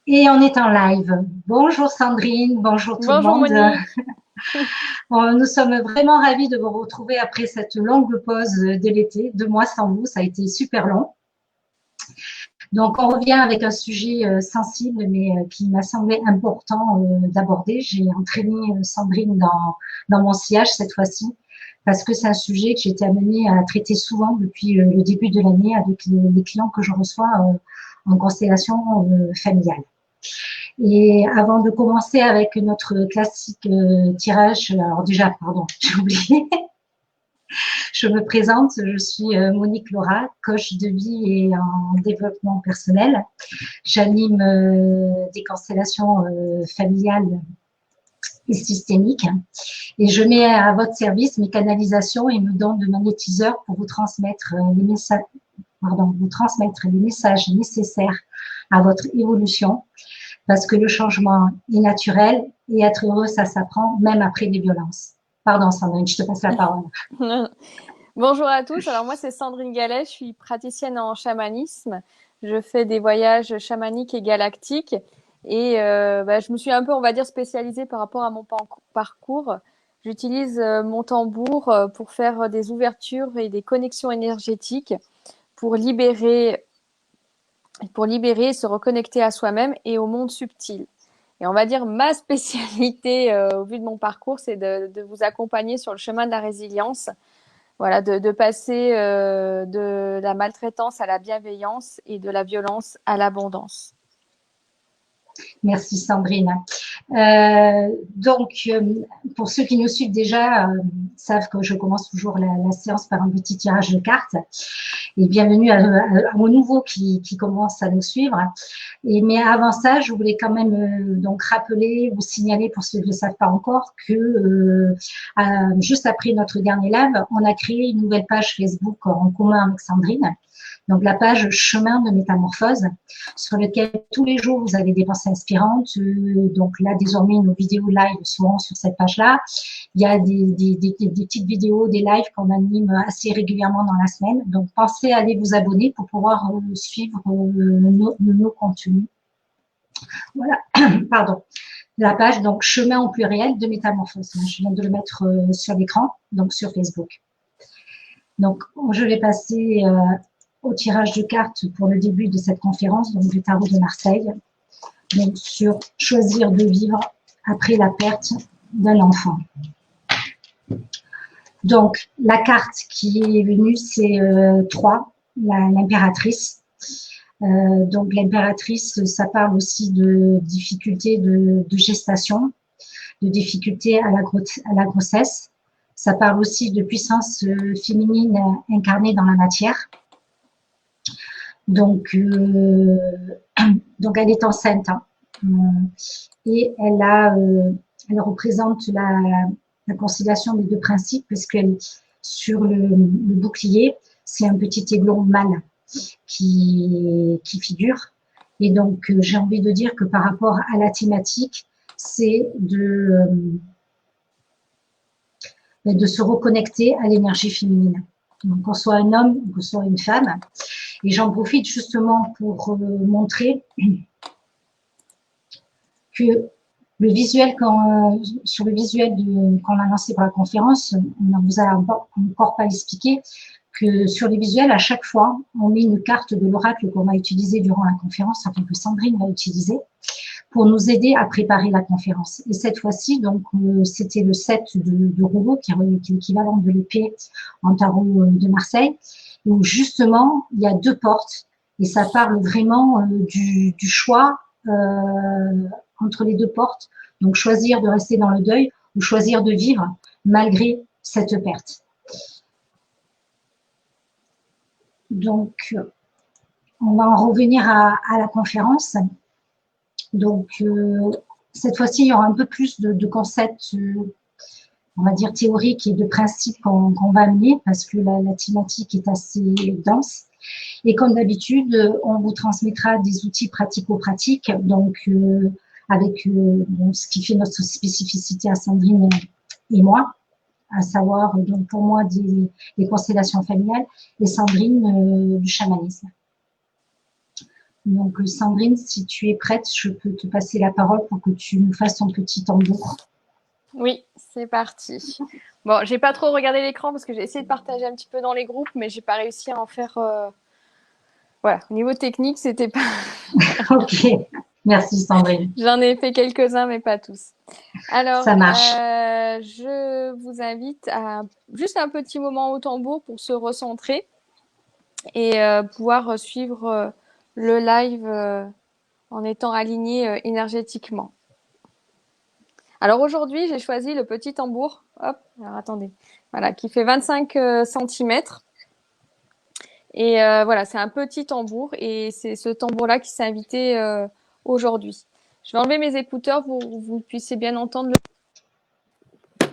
Et on est en live. Bonjour Sandrine, bonjour tout le Bonjour monde. Monique. Nous sommes vraiment ravis de vous retrouver après cette longue pause de l'été. 2 mois sans vous, ça a été super long. Donc on revient avec un sujet sensible, mais qui m'a semblé important d'aborder. J'ai entraîné Sandrine dans mon sillage cette fois-ci, parce que c'est un sujet que j'ai été amenée à traiter souvent depuis le début de l'année avec les clients que je reçois en constellation familiale. Et avant de commencer avec notre classique tirage, alors déjà, pardon, j'ai oublié, je me présente, je suis Monique Laura, coach de vie et en développement personnel. J'anime des constellations familiales et systémiques et je mets à votre service mes canalisations et me donne de magnétiseurs pour vous transmettre les messages, vous transmettre les messages nécessaires à votre évolution, parce que le changement est naturel et être heureux, ça s'apprend même après des violences. Pardon Sandrine, je te passe la parole. Bonjour à tous. Alors moi c'est Sandrine Gallet, je suis praticienne en chamanisme. Je fais des voyages chamaniques et galactiques et je me suis un peu, on va dire, spécialisée par rapport à mon parcours. J'utilise mon tambour pour faire des ouvertures et des connexions énergétiques pour libérer, se reconnecter à soi-même et au monde subtil. Et on va dire ma spécialité au vu de mon parcours, c'est de vous accompagner sur le chemin de la résilience. Voilà, de passer de la maltraitance à la bienveillance et de la violence à l'abondance. Merci Sandrine. Pour ceux qui nous suivent déjà, savent que je commence toujours la séance par un petit tirage de cartes. Et bienvenue aux nouveaux qui commencent à nous suivre. Mais avant ça, je voulais quand même donc rappeler ou signaler pour ceux qui ne le savent pas encore que juste après notre dernier live, on a créé une nouvelle page Facebook en commun avec Sandrine. Donc la page Chemin de métamorphose, sur lequel tous les jours vous avez des pensées inspirantes. Donc là, désormais, nos vidéos live seront sur cette page-là. Il y a des petites vidéos, des lives qu'on anime assez régulièrement dans la semaine. Donc pensez à aller vous abonner pour pouvoir suivre nos contenus. Voilà, pardon. La page, donc Chemin au pluriel de métamorphose. Je viens de le mettre sur l'écran, donc sur Facebook. Donc, je vais passer au tirage de cartes pour le début de cette conférence, donc du tarot de Marseille, donc sur choisir de vivre après la perte d'un enfant. Donc, la carte qui est venue, c'est 3, l'impératrice. Donc, l'impératrice, ça parle aussi de difficultés de gestation, de difficultés à la grossesse. Ça parle aussi de puissance féminine incarnée dans la matière. Donc elle est enceinte, hein, et elle représente la conciliation des deux principes, parce qu'elle, sur le bouclier, c'est un petit aiglon mâle qui figure. Et donc j'ai envie de dire que par rapport à la thématique, c'est de se reconnecter à l'énergie féminine. Donc, qu'on soit un homme ou qu'on soit une femme. Et j'en profite justement pour montrer que le visuel, sur le visuel qu'on a lancé pour la conférence, on ne vous a encore pas expliqué que sur les visuels, à chaque fois, on met une carte de l'oracle qu'on va utiliser durant la conférence, enfin que Sandrine va utiliser, pour nous aider à préparer la conférence. Et cette fois-ci, donc, c'était le 7 de rouleau, qui est l'équivalent de l'épée en tarot de Marseille, où justement, il y a 2 portes, et ça parle vraiment du choix entre les 2 portes. Donc, choisir de rester dans le deuil ou choisir de vivre malgré cette perte. Donc, on va en revenir à la conférence. Donc, cette fois-ci, il y aura un peu plus de concepts, on va dire théoriques et de principes qu'on va amener, parce que la thématique est assez dense. Et comme d'habitude, on vous transmettra des outils pratico-pratiques, donc avec ce qui fait notre spécificité à Sandrine et moi, à savoir donc pour moi des constellations familiales, et Sandrine du chamanisme. Donc, Sandrine, si tu es prête, je peux te passer la parole pour que tu nous fasses ton petit tambour. Oui, c'est parti. Bon, j'ai pas trop regardé l'écran parce que j'ai essayé de partager un petit peu dans les groupes, mais j'ai pas réussi à en faire. Voilà, au niveau technique, c'était pas. Ok, merci Sandrine. J'en ai fait quelques-uns, mais pas tous. Alors, Ça marche. je vous invite à juste un petit moment au tambour pour se recentrer et pouvoir suivre le live en étant aligné énergétiquement. Alors aujourd'hui, j'ai choisi le petit tambour. Hop, alors attendez. Voilà, qui fait 25 cm. Et voilà, c'est un petit tambour et c'est ce tambour-là qui s'est invité aujourd'hui. Je vais enlever mes écouteurs pour que vous puissiez bien entendre le.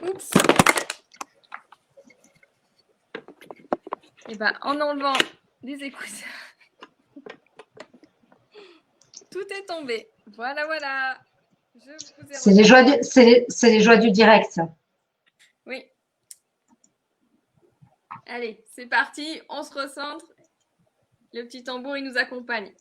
Oups. Et ben, en enlevant les écouteurs, tout est tombé. Voilà, voilà. Je vous ai C'est les joies du direct. Oui. Allez, c'est parti. On se recentre. Le petit tambour, il nous accompagne.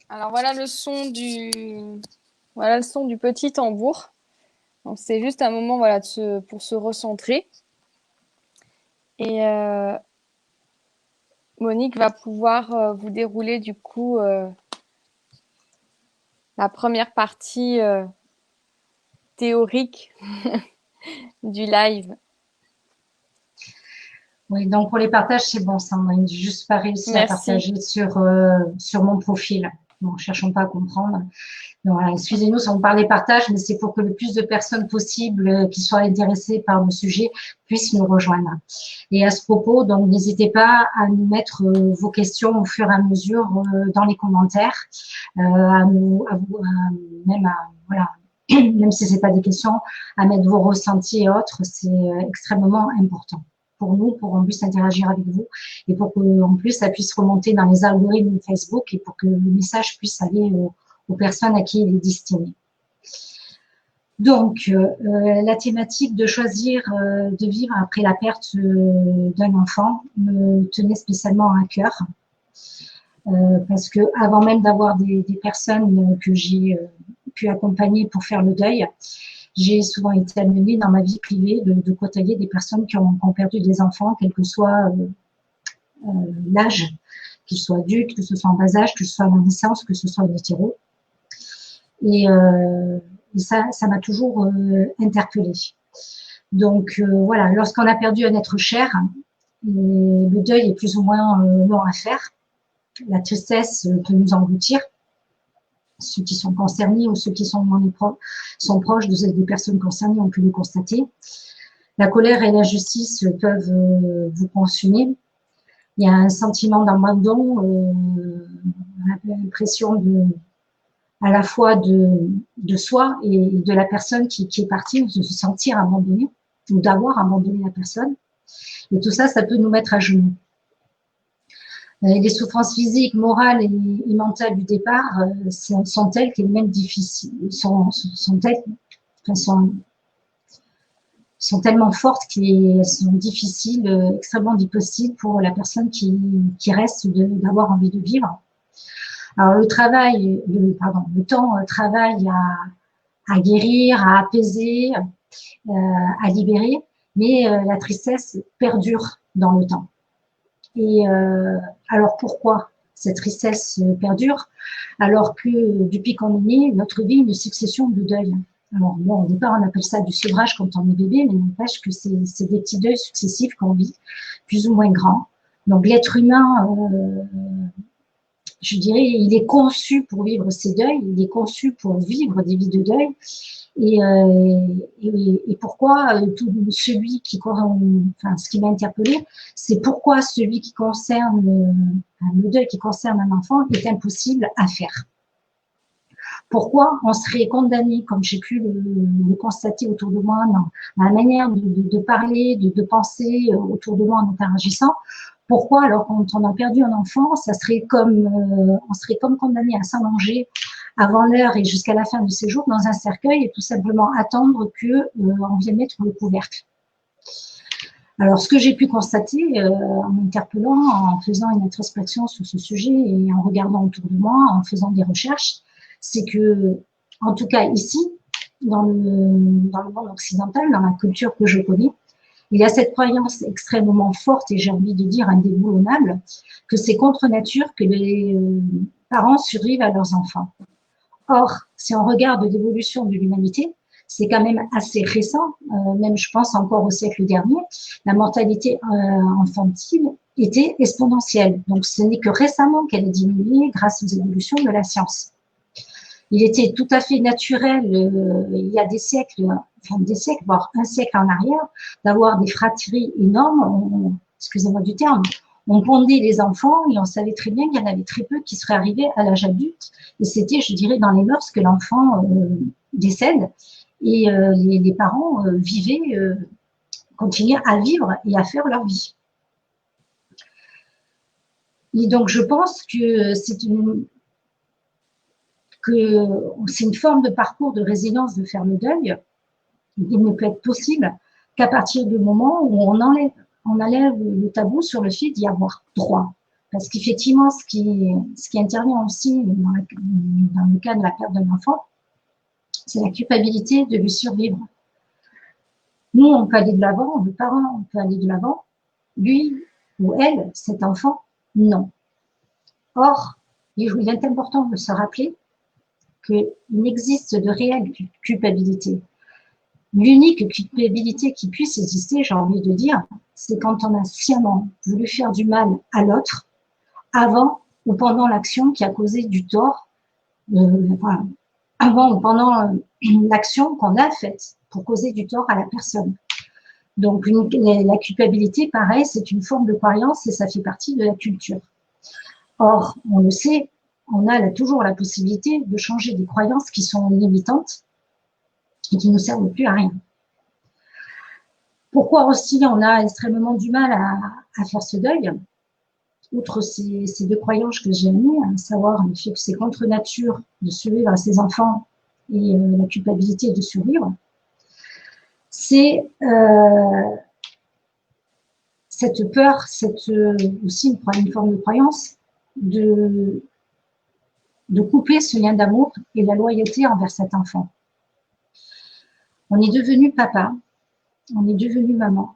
Alors voilà le son du petit tambour. Donc c'est juste un moment voilà pour se recentrer. Et Monique va pouvoir vous dérouler du coup la première partie théorique du live. Oui, donc pour les partages, c'est bon, Sandrine. J'ai juste pas réussi à Merci. partager sur mon profil. Bon, cherchons pas à comprendre. Donc, voilà, excusez-nous si on parle des partages, mais c'est pour que le plus de personnes possible qui soient intéressées par le sujet puissent nous rejoindre. Et à ce propos, donc n'hésitez pas à nous mettre vos questions au fur et à mesure dans les commentaires, voilà, même si c'est pas des questions, à mettre vos ressentis et autres, c'est extrêmement important pour nous, pour qu'on puisse interagir avec vous et pour qu'en plus ça puisse remonter dans les algorithmes de Facebook et pour que le message puisse aller aux personnes à qui il est destiné. Donc, la thématique de choisir de vivre après la perte d'un enfant me tenait spécialement à cœur. Parce que avant même d'avoir des personnes que j'ai pu accompagner pour faire le deuil, j'ai souvent été amenée dans ma vie privée de côtoyer des personnes qui ont perdu des enfants, quel que soit l'âge, qu'ils soient adultes, que ce soit en bas âge, que ce soit à la naissance, que ce soit en hétéro. Et ça m'a toujours interpellée. Donc voilà, lorsqu'on a perdu un être cher, le deuil est plus ou moins long à faire. La tristesse peut nous engloutir. Ceux qui sont concernés ou ceux qui sont proches des personnes concernées ont pu le constater. La colère et l'injustice peuvent vous consumer. Il y a un sentiment d'abandon, on a l'impression à la fois de soi et de la personne qui est partie, de se sentir abandonné ou d'avoir abandonné la personne. Et tout ça, ça peut nous mettre à genoux. Les souffrances physiques, morales et mentales du départ sont telles qu'elles même difficiles, sont tellement fortes qu'elles sont difficiles, extrêmement difficiles pour la personne qui reste d'avoir envie de vivre. Alors le temps travaille à guérir, à apaiser, à libérer, mais la tristesse perdure dans le temps. Et alors pourquoi cette tristesse perdure alors que depuis qu'on est né, notre vie est une succession de deuils. Alors bon, au départ on appelle ça du sevrage quand on est bébé, mais n'empêche que c'est des petits deuils successifs qu'on vit, plus ou moins grands. Donc l'être humain, je dirais, il est conçu pour vivre ces deuils, il est conçu pour vivre des vies de deuil. Et pourquoi celui qui, enfin, ce qui m'a interpellée, c'est pourquoi celui qui concerne le deuil qui concerne un enfant est impossible à faire. Pourquoi on serait condamné, comme j'ai pu le constater autour de moi, dans la manière de parler, de penser autour de moi en interagissant. Pourquoi, alors quand on a perdu un enfant, ça serait on serait comme condamné à s'allonger avant l'heure et jusqu'à la fin de ses jours dans un cercueil et tout simplement attendre on vienne mettre le couvercle. Alors, ce que j'ai pu constater en m'interpellant, en faisant une introspection sur ce sujet et en regardant autour de moi, en faisant des recherches, c'est que, en tout cas ici, dans le monde occidental, dans la culture que je connais, il y a cette croyance extrêmement forte et j'ai envie de dire indéboulonnable que c'est contre nature que les parents survivent à leurs enfants. Or, si on regarde l'évolution de l'humanité, c'est quand même assez récent, même je pense encore au siècle dernier, la mortalité infantile était exponentielle. Donc ce n'est que récemment qu'elle a diminué grâce aux évolutions de la science. Il était tout à fait naturel, il y a des siècles, voire un siècle en arrière, d'avoir des fratries énormes, excusez-moi du terme, on pondait les enfants et on savait très bien qu'il y en avait très peu qui seraient arrivés à l'âge adulte. Et c'était, je dirais, dans les mœurs que l'enfant décède et les parents continuaient à vivre et à faire leur vie. Et donc, je pense que c'est une forme de parcours de résilience de faire le deuil. Il ne peut être possible qu'à partir du moment où on enlève le tabou sur le fait d'y avoir droit. Parce qu'effectivement, ce qui intervient aussi dans le cas de la perte d'un enfant, c'est la culpabilité de lui survivre. Nous, on peut aller de l'avant, le parent, on peut aller de l'avant. Lui ou elle, cet enfant, non. Or, il est important de se rappeler qu'il n'existe de réelle culpabilité. L'unique culpabilité qui puisse exister, j'ai envie de dire, c'est quand on a sciemment voulu faire du mal à l'autre avant ou pendant l'action qui a causé du tort, avant ou pendant l'action qu'on a faite pour causer du tort à la personne. Donc, la culpabilité, pareil, c'est une forme de croyance et ça fait partie de la culture. Or, on le sait, on a toujours la possibilité de changer des croyances qui sont limitantes et qui ne servent plus à rien. Pourquoi aussi on a extrêmement du mal à faire ce deuil? Outre ces deux croyances que j'ai mis, à savoir le fait que c'est contre nature de survivre à ses enfants et la culpabilité de survivre, c'est cette peur, aussi une forme de croyance de couper ce lien d'amour et la loyauté envers cet enfant. On est devenu papa, on est devenu maman,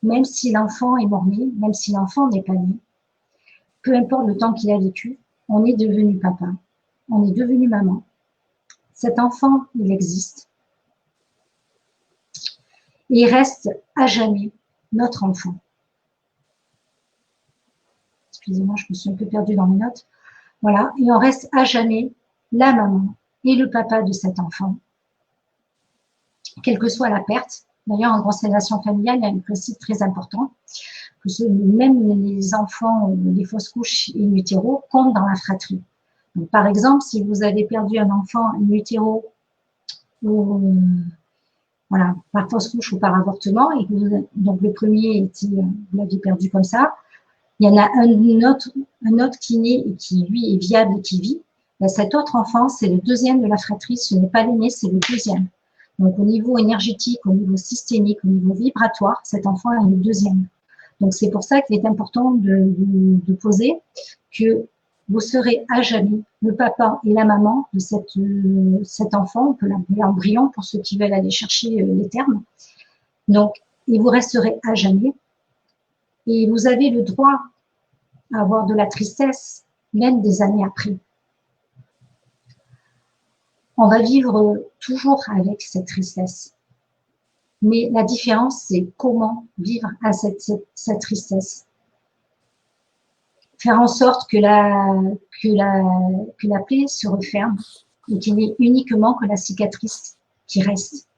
même si l'enfant est mort-né, même si l'enfant n'est pas né, peu importe le temps qu'il a vécu, on est devenu papa, on est devenu maman. Cet enfant, il existe. Et il reste à jamais notre enfant. Excusez-moi, je me suis un peu perdue dans mes notes. Voilà, et on reste à jamais la maman et le papa de cet enfant, quelle que soit la perte. D'ailleurs, en constellation familiale, il y a un principe très important, que même les enfants, les fausses couches in utero comptent dans la fratrie. Donc, par exemple, si vous avez perdu un enfant in utero ou voilà, par fausse couche ou par avortement, et que donc le premier était, vous l'aviez perdu comme ça, il y en a un autre qui naît et qui, lui, est viable et qui vit, ben, cet autre enfant, c'est le deuxième de la fratrie, ce n'est pas l'aîné, c'est le deuxième. Donc, au niveau énergétique, au niveau systémique, au niveau vibratoire, cet enfant est le deuxième. Donc, c'est pour ça qu'il est important de poser que vous serez à jamais le papa et la maman de cet enfant, on peut l'appeler embryon pour ceux qui veulent aller chercher les termes. Donc, il vous resterez à jamais et vous avez le droit à avoir de la tristesse, même des années après. On va vivre toujours avec cette tristesse. Mais la différence, c'est comment vivre à cette tristesse. Faire en sorte que la plaie se referme et qu'il n'y ait uniquement que la cicatrice qui reste.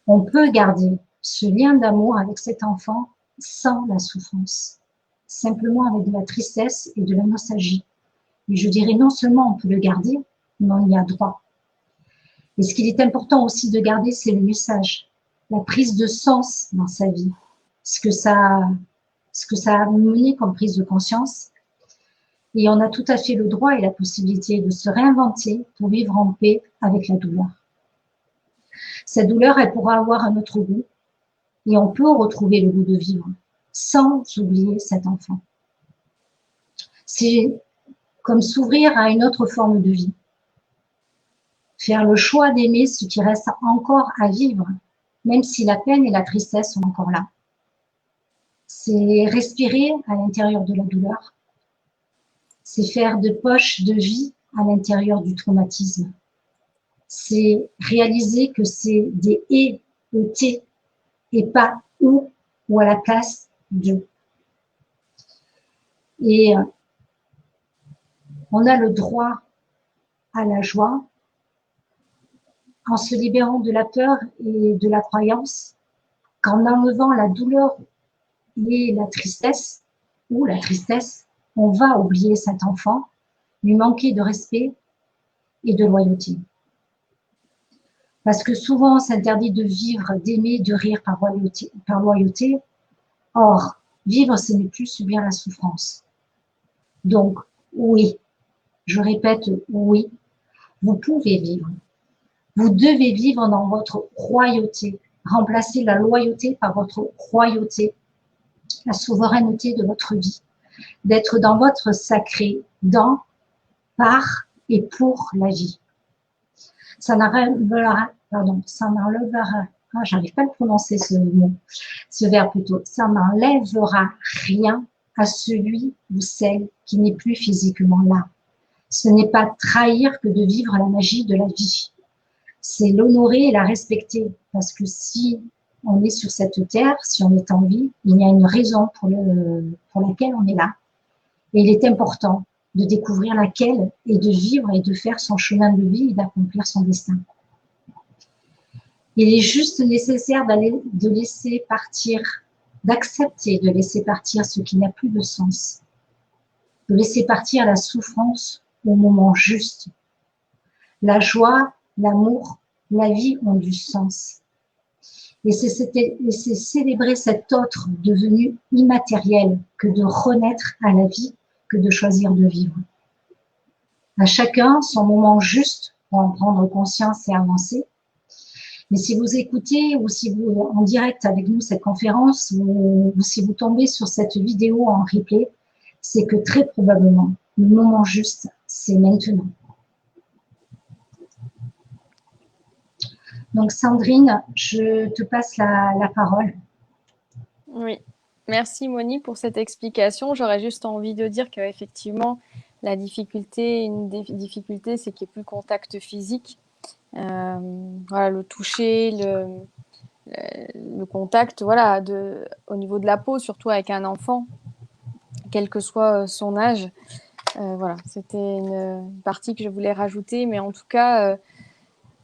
On peut garder ce lien d'amour avec cet enfant sans la souffrance, simplement avec de la tristesse et de la nostalgie. Et je dirais non seulement on peut le garder, mais on y a droit. Et ce qu'il est important aussi de garder, c'est le message, la prise de sens dans sa vie, ce que ça a mené comme prise de conscience. Et on a tout à fait le droit et la possibilité de se réinventer pour vivre en paix avec la douleur. Cette douleur, elle pourra avoir un autre goût et on peut retrouver le goût de vivre sans oublier cet enfant. C'est comme s'ouvrir à une autre forme de vie. Faire le choix d'aimer ce qui reste encore à vivre, même si la peine et la tristesse sont encore là. C'est respirer à l'intérieur de la douleur. C'est faire de poches de vie à l'intérieur du traumatisme. C'est réaliser que c'est des et et pas ou à la place de. Et on a le droit à la joie en se libérant de la peur et de la croyance, qu'en enlevant la douleur et la tristesse, on va oublier cet enfant, lui manquer de respect et de loyauté. Parce que souvent, on s'interdit de vivre, d'aimer, de rire par loyauté. Or, vivre, ce n'est plus subir la souffrance. Donc, oui, je répète, oui, vous pouvez vivre. Vous devez vivre dans votre royauté. Remplacez la loyauté par votre royauté, la souveraineté de votre vie. D'être dans votre sacré, dans, par et pour la vie. Ça n'enlèvera, j'arrive pas à le prononcer ce mot, ce verbe plutôt, ça n'enlèvera rien à celui ou celle qui n'est plus physiquement là. Ce n'est pas trahir que de vivre la magie de la vie. C'est l'honorer et la respecter. Parce que si on est sur cette terre, si on est en vie, il y a une raison pour laquelle on est là. Et il est important de découvrir laquelle et de vivre et de faire son chemin de vie et d'accomplir son destin. Il est juste nécessaire de laisser partir, d'accepter de laisser partir ce qui n'a plus de sens, de laisser partir la souffrance au moment juste. La joie, l'amour, la vie ont du sens. Et c'est célébrer cet autre devenu immatériel que de renaître à la vie, que de choisir de vivre. À chacun son moment juste pour en prendre conscience et avancer. Mais si vous écoutez ou si vous en direct avec nous cette conférence ou si vous tombez sur cette vidéo en replay, c'est que très probablement le moment juste, c'est maintenant. Donc Sandrine, je te passe la parole. Oui, merci Monique pour cette explication. J'aurais juste envie de dire qu'effectivement, la difficulté, une des difficultés, c'est qu'il n'y ait plus le contact physique. Voilà, le toucher, le contact, voilà, au niveau de la peau, surtout avec un enfant, quel que soit son âge. Voilà, c'était une partie que je voulais rajouter, mais en tout cas,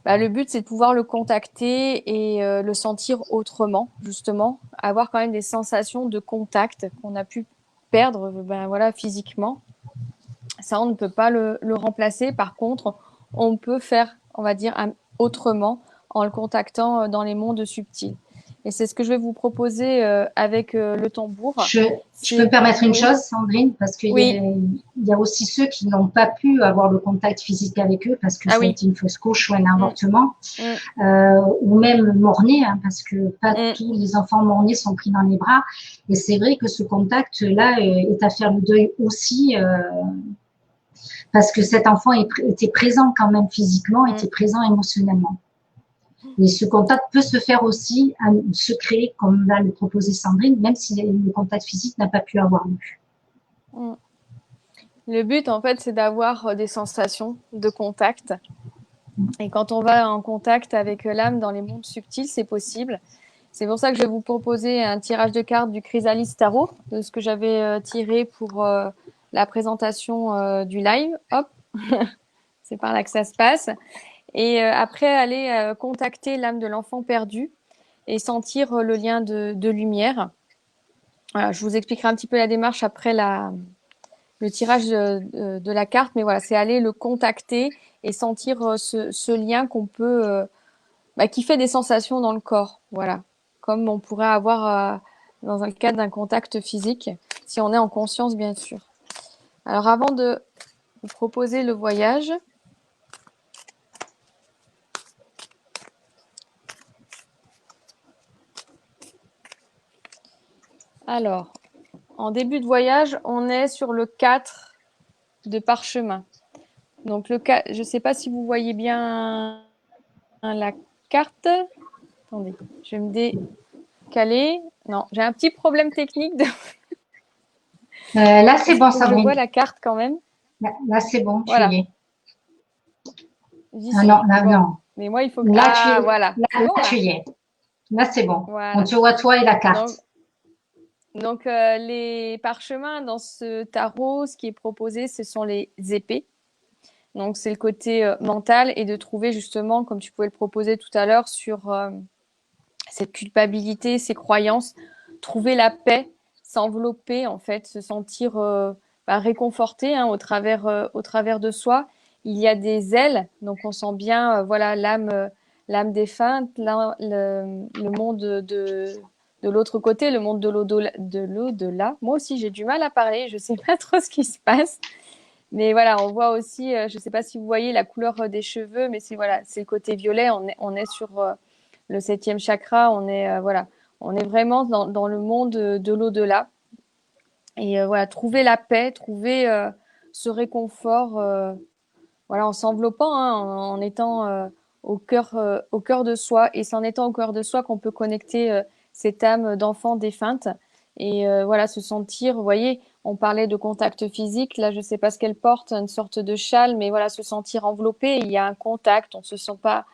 le but, c'est de pouvoir le contacter et le sentir autrement, justement, avoir quand même des sensations de contact qu'on a pu perdre, voilà, physiquement. Ça, on ne peut pas le remplacer. Par contre, on peut faire, on va dire, autrement en le contactant dans les mondes subtils. Et c'est ce que je vais vous proposer avec le tambour. Je peux me permettre une chose, Sandrine, parce qu'il y a aussi ceux qui n'ont pas pu avoir le contact physique avec eux parce que ça a été une fausse couche ou un avortement, ou même mort-né, hein, parce que pas tous les enfants mort-nés sont pris dans les bras. Et c'est vrai que ce contact-là est à faire le deuil aussi, parce que cet enfant était présent quand même physiquement, était présent émotionnellement. Et ce contact peut se faire aussi en secret, comme va le proposer Sandrine, même si le contact physique n'a pas pu avoir lieu. Le but, en fait, c'est d'avoir des sensations de contact. Et quand on va en contact avec l'âme dans les mondes subtils, c'est possible. C'est pour ça que je vais vous proposer un tirage de cartes du Chrysalis Tarot, de ce que j'avais tiré pour la présentation du live. Hop, c'est par là que ça se passe. Et après, aller contacter l'âme de l'enfant perdu et sentir le lien de lumière. Voilà, je vous expliquerai un petit peu la démarche après le tirage de la carte, mais voilà, c'est aller le contacter et sentir ce lien qu'on peut, qui fait des sensations dans le corps, voilà, comme on pourrait avoir dans le cadre d'un contact physique, si on est en conscience, bien sûr. Alors, avant de vous proposer le voyage, alors, en début de voyage, on est sur le 4 de parchemin. Donc, je ne sais pas si vous voyez bien la carte. Attendez, je vais me décaler. Non, j'ai un petit problème technique. Là, c'est bon, Sandrine. Je vois la carte quand même. Là c'est bon, voilà. Tu y es. Non, non. Mais moi, il faut que... Là, tu es. Voilà. Là, tu y es. Là, c'est bon. Voilà. On te voit toi et la carte. Donc les parchemins dans ce tarot, ce qui est proposé, ce sont les épées. Donc, c'est le côté mental et de trouver justement, comme tu pouvais le proposer tout à l'heure, sur cette culpabilité, ces croyances, trouver la paix, s'envelopper, en fait, se sentir réconforté au travers de soi. Il y a des ailes, donc on sent bien, voilà, l'âme défunte, le monde de l'autre côté, le monde de l'au-delà. Moi aussi, j'ai du mal à parler, je sais pas trop ce qui se passe. Mais voilà, on voit aussi, je ne sais pas si vous voyez la couleur des cheveux, mais c'est voilà, c'est le côté violet. On est sur le 7e chakra. On est voilà, on est vraiment dans le monde de l'au-delà. Et voilà, trouver la paix, trouver ce réconfort, voilà, en s'enveloppant, en étant au cœur de soi. Et c'est en étant au cœur de soi qu'on peut connecter cette âme d'enfant défunte. Et voilà, se sentir, vous voyez, on parlait de contact physique. Là, je ne sais pas ce qu'elle porte, une sorte de châle, mais voilà, se sentir enveloppé. Il y a un contact, on se sent pas,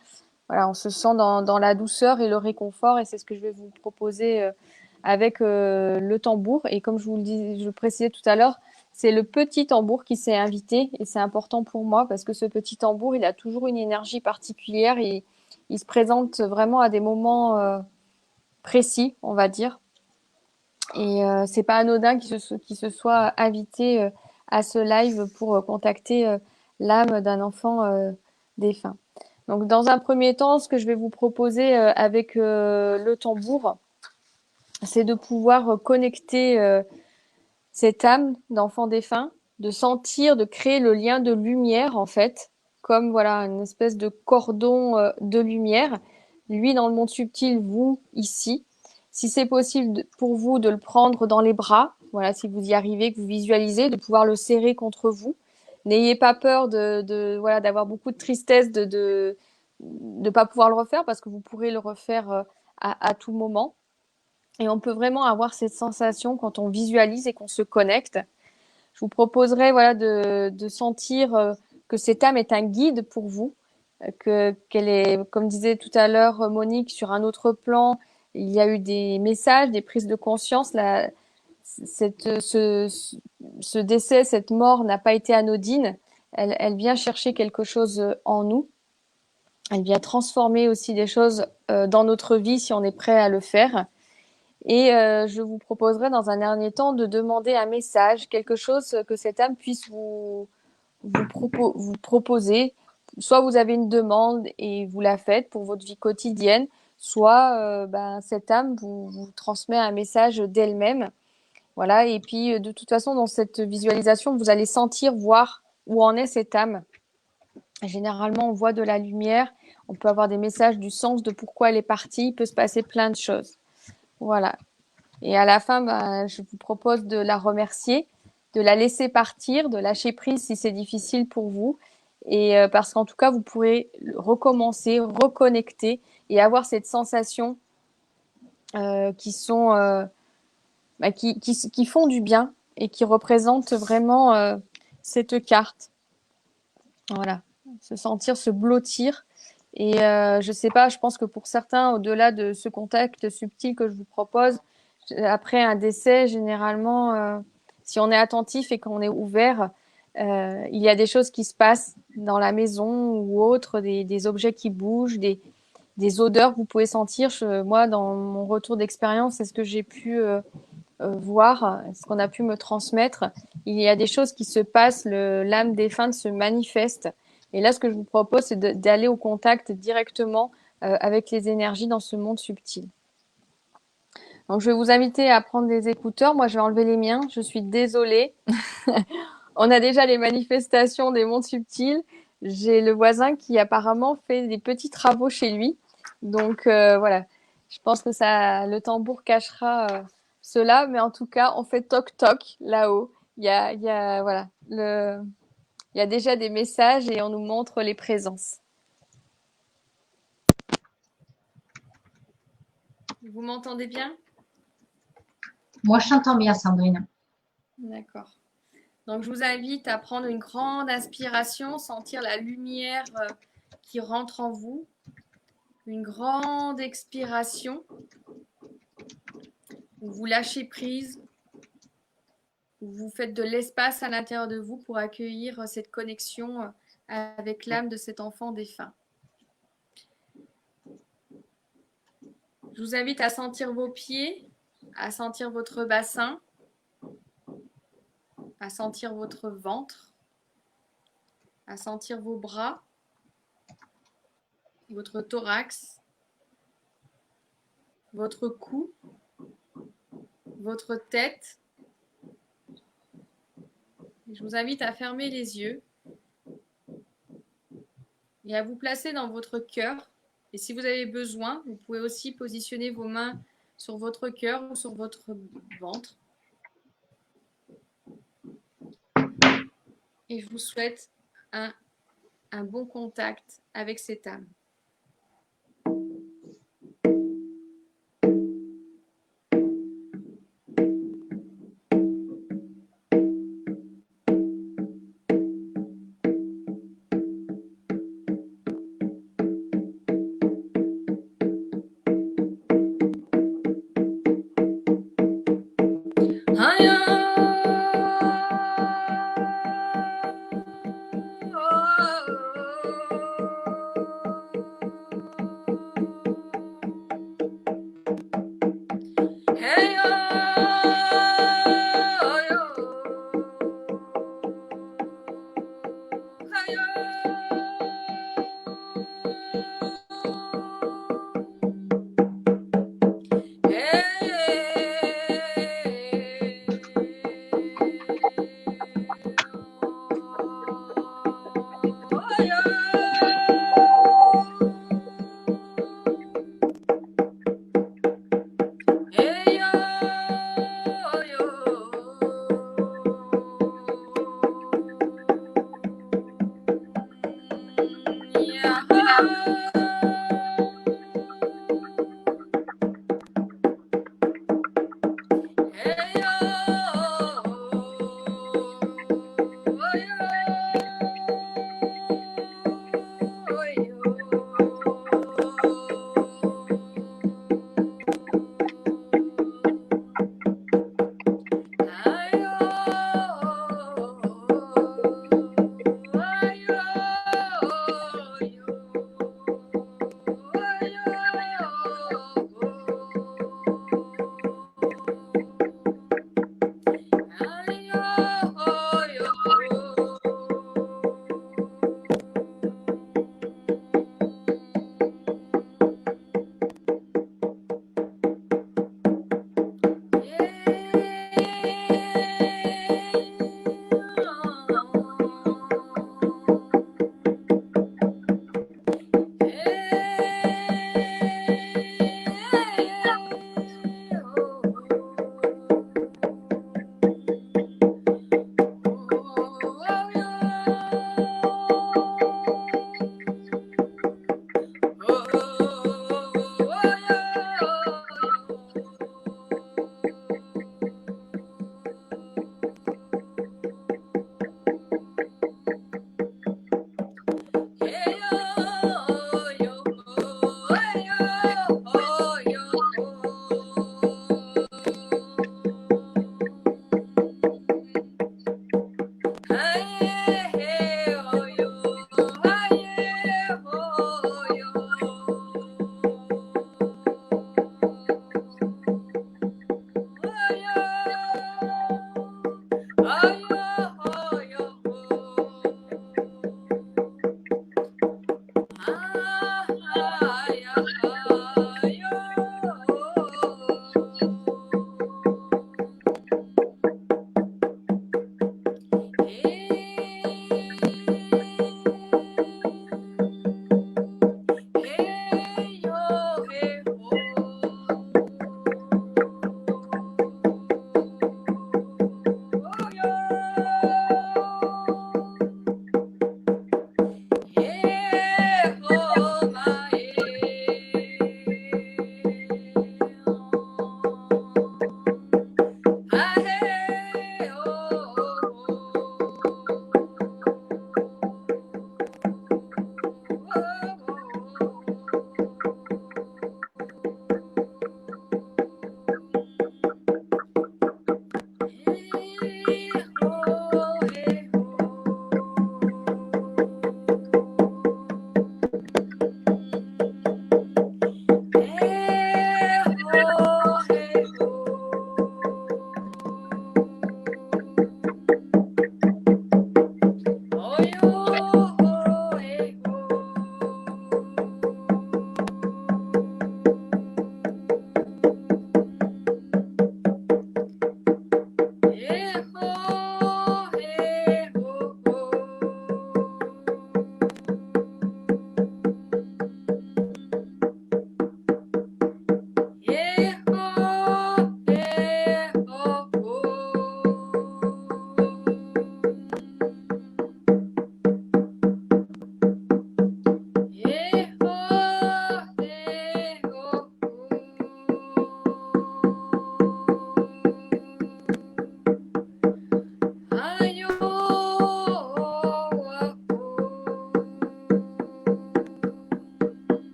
voilà, on se sent dans la douceur et le réconfort. Et c'est ce que je vais vous proposer avec le tambour. Et comme je vous le dis, je le précisais tout à l'heure, c'est le petit tambour qui s'est invité. Et c'est important pour moi parce que ce petit tambour, il a toujours une énergie particulière et il se présente vraiment à des moments précis, on va dire. Et c'est pas anodin qu'il se soit invité à ce live pour contacter l'âme d'un enfant défunt. Donc, dans un premier temps, ce que je vais vous proposer avec le tambour, c'est de pouvoir connecter cette âme d'enfant défunt, de sentir, de créer le lien de lumière, en fait, comme voilà une espèce de cordon de lumière. Lui dans le monde subtil, vous ici. Si c'est possible pour vous de le prendre dans les bras, voilà, si vous y arrivez, que vous visualisez, de pouvoir le serrer contre vous. N'ayez pas peur voilà, d'avoir beaucoup de tristesse, de pas pouvoir le refaire parce que vous pourrez le refaire à tout moment. Et on peut vraiment avoir cette sensation quand on visualise et qu'on se connecte. Je vous proposerai voilà, de sentir que cette âme est un guide pour vous, qu'elle est, comme disait tout à l'heure Monique, sur un autre plan. Il y a eu des messages, des prises de conscience. Ce décès, cette mort n'a pas été anodine. Elle vient chercher quelque chose en nous. Elle vient transformer aussi des choses dans notre vie si on est prêt à le faire. Et je vous proposerai dans un dernier temps de demander un message, quelque chose que cette âme puisse vous proposer. Soit vous avez une demande et vous la faites pour votre vie quotidienne, soit cette âme vous transmet un message d'elle-même. Voilà. Et puis de toute façon, dans cette visualisation, vous allez sentir, voir où en est cette âme. Généralement, on voit de la lumière, on peut avoir des messages du sens de pourquoi elle est partie, il peut se passer plein de choses. Voilà. Et à la fin, je vous propose de la remercier, de la laisser partir, de lâcher prise si c'est difficile pour vous. Et parce qu'en tout cas, vous pourrez recommencer, reconnecter et avoir cette sensation qui sont qui font du bien et qui représentent vraiment cette carte. Voilà, se sentir, se blottir. Et je sais pas, je pense que pour certains, au-delà de ce contact subtil que je vous propose, après un décès, généralement, si on est attentif et qu'on est ouvert, il y a des choses qui se passent dans la maison ou autre, des objets qui bougent, des odeurs que vous pouvez sentir. Moi, dans mon retour d'expérience, c'est ce que j'ai pu voir, ce qu'on a pu me transmettre. Il y a des choses qui se passent, l'âme défunte se manifeste. Et là, ce que je vous propose, c'est d'aller au contact directement avec les énergies dans ce monde subtil. Donc, je vais vous inviter à prendre des écouteurs. Moi, je vais enlever les miens. Je suis désolée. On a déjà les manifestations des mondes subtils. J'ai le voisin qui apparemment fait des petits travaux chez lui. Donc, voilà. Je pense que le tambour cachera cela. Mais en tout cas, on fait toc-toc là-haut. Voilà. Il y a déjà des messages et on nous montre les présences. Vous m'entendez bien? Moi, je t'entends bien, Sandrine. D'accord. Donc, je vous invite à prendre une grande inspiration, sentir la lumière qui rentre en vous. Une grande expiration. Où vous lâchez prise. Où vous faites de l'espace à l'intérieur de vous pour accueillir cette connexion avec l'âme de cet enfant défunt. Je vous invite à sentir vos pieds, à sentir votre bassin, à sentir votre ventre, à sentir vos bras, votre thorax, votre cou, votre tête. Je vous invite à fermer les yeux et à vous placer dans votre cœur. Et si vous avez besoin, vous pouvez aussi positionner vos mains sur votre cœur ou sur votre ventre. Et je vous souhaite un bon contact avec cette âme.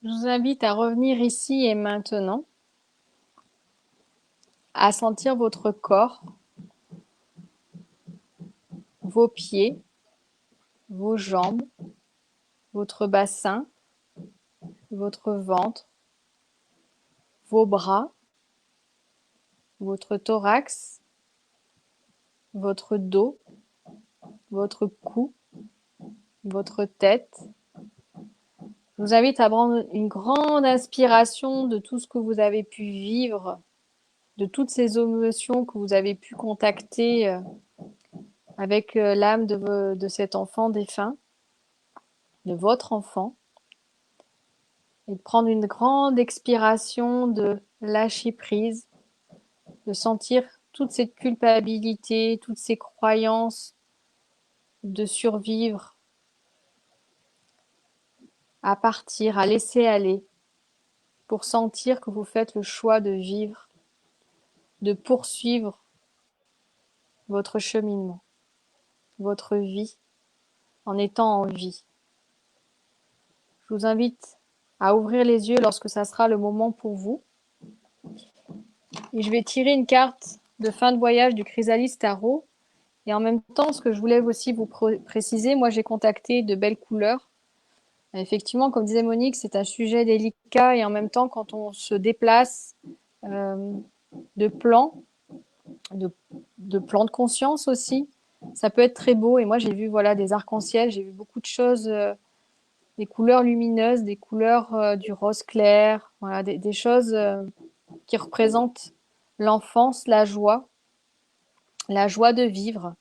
vous invite à revenir ici et maintenant, à sentir votre corps, vos pieds, vos jambes, votre bassin, votre ventre, vos bras, votre thorax, votre dos, votre cou, votre tête. Je vous invite à prendre une grande inspiration de tout ce que vous avez pu vivre, de toutes ces émotions que vous avez pu contacter avec l'âme de cet enfant défunt, de votre enfant, et de prendre une grande expiration de lâcher prise, de sentir toute cette culpabilité, toutes ces croyances de survivre, à partir, à laisser aller, pour sentir que vous faites le choix de vivre, de poursuivre votre cheminement, votre vie, en étant en vie. Je vous invite à ouvrir les yeux lorsque ça sera le moment pour vous. Et je vais tirer une carte de fin de voyage du Chrysalis Tarot. Et en même temps, ce que je voulais aussi vous préciser, moi j'ai contacté de belles couleurs. Effectivement, comme disait Monique, c'est un sujet délicat et en même temps, quand on se déplace de plans, de plans de conscience aussi, ça peut être très beau. Et moi j'ai vu voilà des arcs-en-ciel, j'ai vu beaucoup de choses, des couleurs lumineuses, des couleurs du rose clair, voilà, des choses qui représentent l'enfance, la joie de vivre.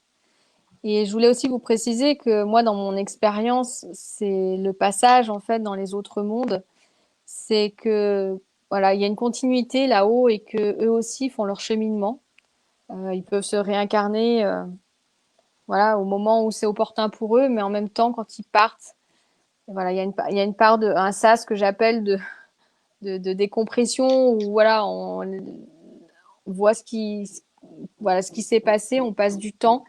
Et je voulais aussi vous préciser que moi, dans mon expérience, c'est le passage en fait dans les autres mondes, c'est que voilà, il y a une continuité là-haut et que eux aussi font leur cheminement. Ils peuvent se réincarner, voilà, au moment où c'est opportun pour eux, mais en même temps, quand ils partent, voilà, il y a une part de un sas que j'appelle de décompression où voilà, on voit voilà, ce qui s'est passé, on passe du temps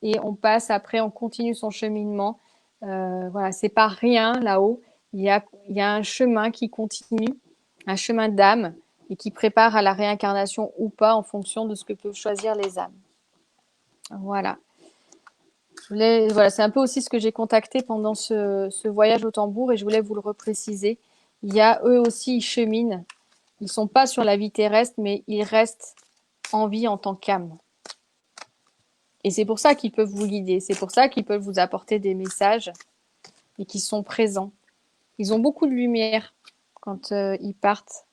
et on passe après, on continue son cheminement. Voilà, c'est pas rien là-haut. Il y a un chemin qui continue, un chemin d'âme et qui prépare à la réincarnation ou pas en fonction de ce que peuvent choisir les âmes. Voilà. Voilà, c'est un peu aussi ce que j'ai contacté pendant ce voyage au tambour et je voulais vous le repréciser. Il y a eux aussi, ils cheminent. Ils sont pas sur la vie terrestre, mais ils restent en vie en tant qu'âme. Et c'est pour ça qu'ils peuvent vous guider, c'est pour ça qu'ils peuvent vous apporter des messages et qu'ils sont présents. Ils ont beaucoup de lumière quand ils partent.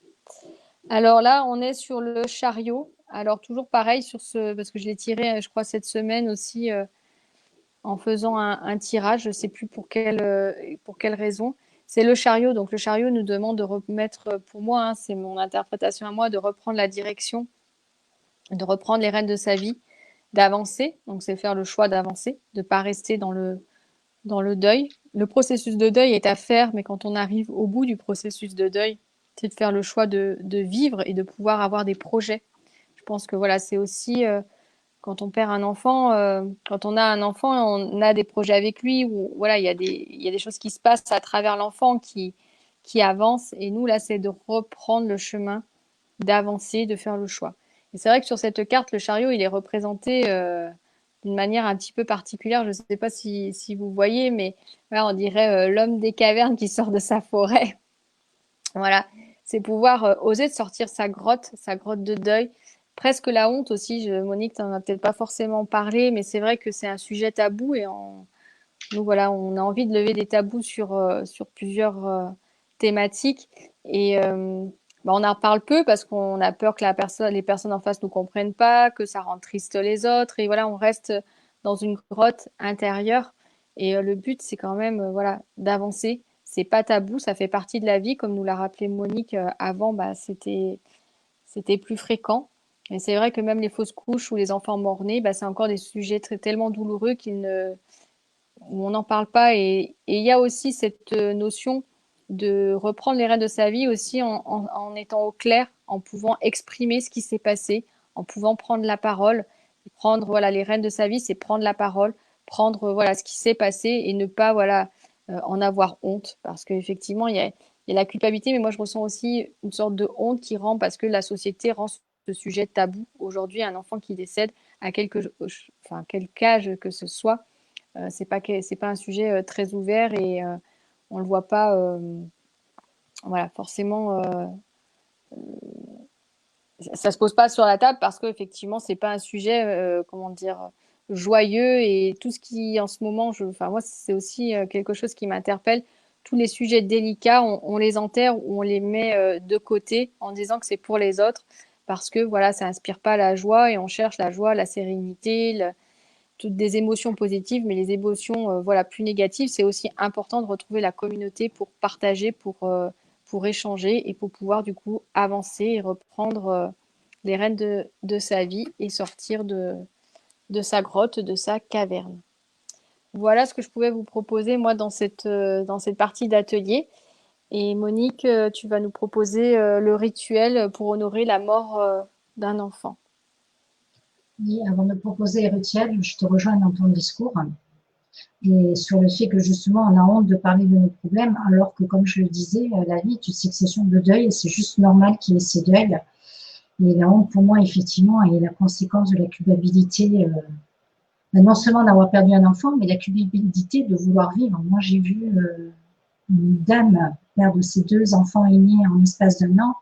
Alors là, on est sur le chariot. Alors toujours pareil sur parce que je l'ai tiré, je crois cette semaine aussi en faisant un tirage. Je ne sais plus pour quelle raison. C'est le chariot. Donc le chariot nous demande de remettre, pour moi, hein, c'est mon interprétation à moi, de reprendre la direction, de reprendre les rênes de sa vie, d'avancer. Donc c'est faire le choix d'avancer, de ne pas rester dans le deuil. Le processus de deuil est à faire, mais quand on arrive au bout du processus de deuil, c'est de faire le choix de vivre et de pouvoir avoir des projets. Je pense que voilà, c'est aussi quand on perd un enfant, quand on a un enfant, on a des projets avec lui. Où, voilà, il y a des choses qui se passent à travers l'enfant qui avancent. Et nous, là, c'est de reprendre le chemin, d'avancer, de faire le choix. Et c'est vrai que sur cette carte, le chariot, il est représenté d'une manière un petit peu particulière. Je ne sais pas si vous voyez, mais voilà, on dirait l'homme des cavernes qui sort de sa forêt. Voilà, c'est pouvoir oser de sortir sa grotte de deuil. Presque la honte aussi. Monique, tu n'en as peut-être pas forcément parlé, mais c'est vrai que c'est un sujet tabou et nous, voilà, on a envie de lever des tabous sur plusieurs thématiques. Et bah, on en reparle peu parce qu'on a peur que les personnes en face ne nous comprennent pas, que ça rend triste les autres. Et voilà, on reste dans une grotte intérieure. Et le but, c'est quand même voilà, d'avancer. C'est pas tabou, ça fait partie de la vie. Comme nous l'a rappelé Monique avant, bah, c'était plus fréquent. Et c'est vrai que même les fausses couches ou les enfants morts-nés, bah, c'est encore des sujets tellement douloureux où on n'en parle pas. Et il y a aussi cette notion de reprendre les rênes de sa vie aussi en étant au clair, en pouvant exprimer ce qui s'est passé, en pouvant prendre la parole. Prendre voilà, les rênes de sa vie, c'est prendre la parole, prendre voilà, ce qui s'est passé et ne pas voilà, en avoir honte. Parce qu'effectivement, il il y a la culpabilité, mais moi je ressens aussi une sorte de honte qui rend, parce que la société rend ce sujet tabou. Aujourd'hui, un enfant qui décède à enfin, quelque âge que ce soit, c'est pas un sujet très ouvert et on le voit pas voilà, forcément. Ça se pose pas sur la table parce qu'effectivement, c'est pas un sujet, comment dire, joyeux, et tout ce qui, en ce moment, enfin, moi, c'est aussi quelque chose qui m'interpelle. Tous les sujets délicats, on les enterre ou on les met de côté en disant que c'est pour les autres, parce que voilà, ça inspire pas la joie et on cherche la joie, la sérénité, toutes des émotions positives, mais les émotions voilà, plus négatives, c'est aussi important de retrouver la communauté pour partager, pour échanger et pour pouvoir du coup avancer et reprendre les rênes de sa vie et sortir de sa grotte, de sa caverne. Voilà ce que je pouvais vous proposer moi dans cette partie d'atelier. Et Monique, tu vas nous proposer le rituel pour honorer la mort d'un enfant. Oui, avant de proposer les rituels, je te rejoins dans ton discours et sur le fait que justement on a honte de parler de nos problèmes, alors que comme je le disais, la vie est une succession de deuils et c'est juste normal qu'il y ait ces deuils. Et la honte pour moi effectivement est la conséquence de la culpabilité, non seulement d'avoir perdu un enfant, mais la culpabilité de vouloir vivre. Moi j'ai vu une dame perdre ses 2 enfants aînés en l'espace d'1 an.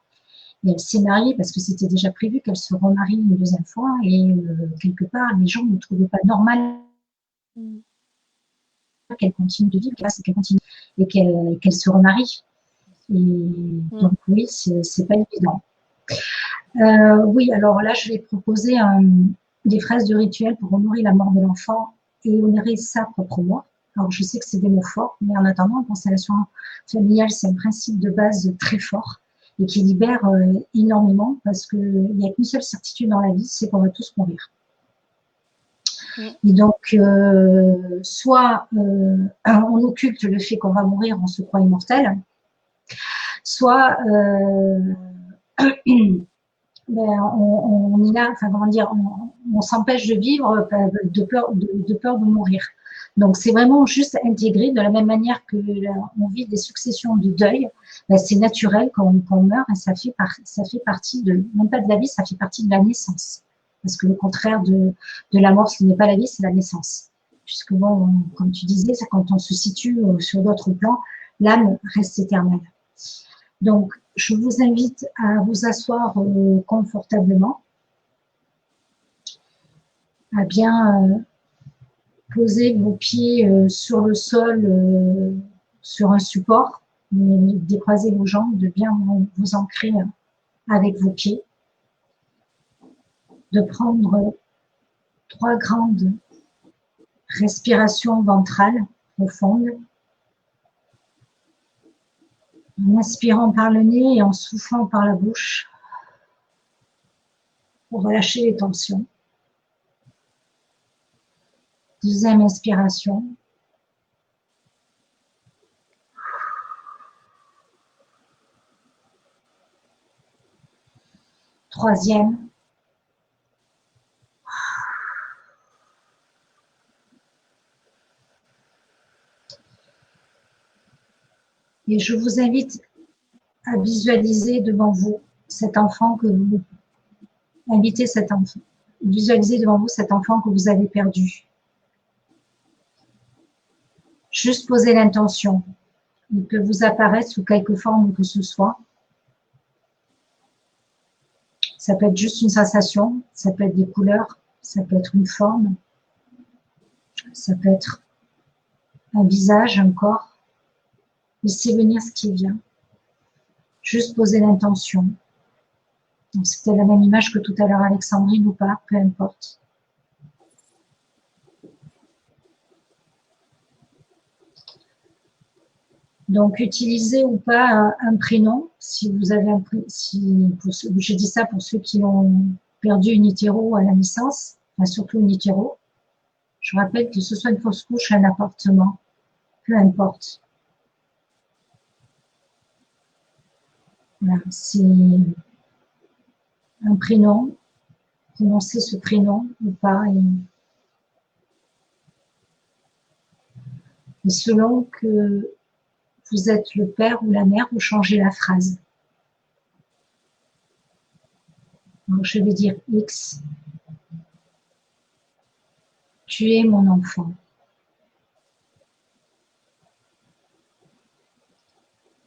Et elle s'est mariée parce que c'était déjà prévu qu'elle se remarie une 2e fois. Et quelque part, les gens ne trouvaient pas normal qu'elle continue de vivre, qu'elle continue et qu'elle se remarie. Et donc oui, c'est pas évident. Oui, alors là, je vais proposer des phrases de rituel pour honorer la mort de l'enfant et honorer sa propre mort. Alors je sais que c'est des mots forts, mais en attendant, la constellation familiale, c'est un principe de base très fort et qui libère énormément, parce qu'il n'y a qu'une seule certitude dans la vie, c'est qu'on va tous mourir. Et donc, soit on occulte le fait qu'on va mourir, on se croit immortel, soit on est là, enfin comment dire, on s'empêche de vivre de peur de mourir. Donc c'est vraiment juste intégré de la même manière que on vit des successions de deuil. Ben, c'est naturel qu'on meurt et ça fait partie de, même pas de la vie, ça fait partie de la naissance. Parce que le contraire de la mort, ce n'est pas la vie, c'est la naissance. Puisque bon, comme tu disais, c'est quand on se situe sur d'autres plans, l'âme reste éternelle. Donc, je vous invite à vous asseoir confortablement, à bien poser vos pieds sur le sol, sur un support, mais décroiser vos jambes, de bien vous ancrer avec vos pieds, de prendre 3 grandes respirations ventrales profondes, en inspirant par le nez et en soufflant par la bouche pour relâcher les tensions. 2e inspiration. Troisième. Et je vous invite à visualiser devant vous cet enfant que vous invitez cet enfant. Visualisez devant vous cet enfant que vous avez perdu. Juste posez l'intention. Il peut vous apparaître sous quelque forme que ce soit. Ça peut être juste une sensation, ça peut être des couleurs, ça peut être une forme, ça peut être un visage, un corps. Laissez venir ce qui vient. Juste poser l'intention. C'était la même image que tout à l'heure Alexandrine ou pas, peu importe. Donc, utilisez ou pas un prénom, si vous avez je dis ça pour ceux qui ont perdu une hétéro à la naissance, enfin surtout une hétéro. Je rappelle que ce soit une fausse couche, un appartement, peu importe. Voilà, c'est un prénom, prononcez ce prénom ou pas, et selon que vous êtes le père ou la mère, vous changez la phrase. Donc, je vais dire X. Tu es mon enfant.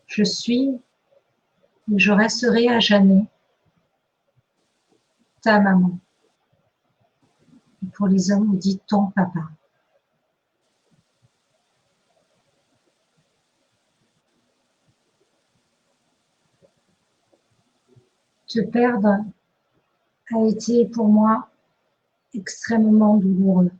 Je suis et je resterai à jamais ta maman. Et pour les hommes, on dit ton papa. Te perdre a été pour moi extrêmement douloureux.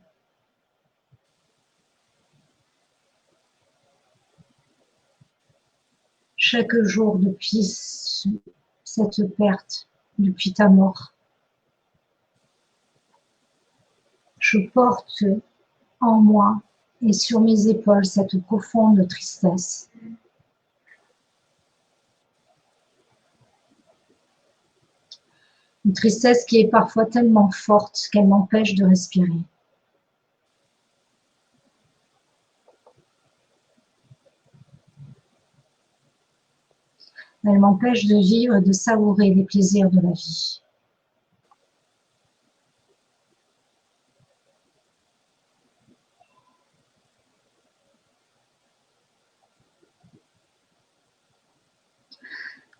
Chaque jour depuis cette perte, depuis ta mort, je porte en moi et sur mes épaules cette profonde tristesse. Une tristesse qui est parfois tellement forte qu'elle m'empêche de respirer. Elle m'empêche de vivre et de savourer les plaisirs de la vie.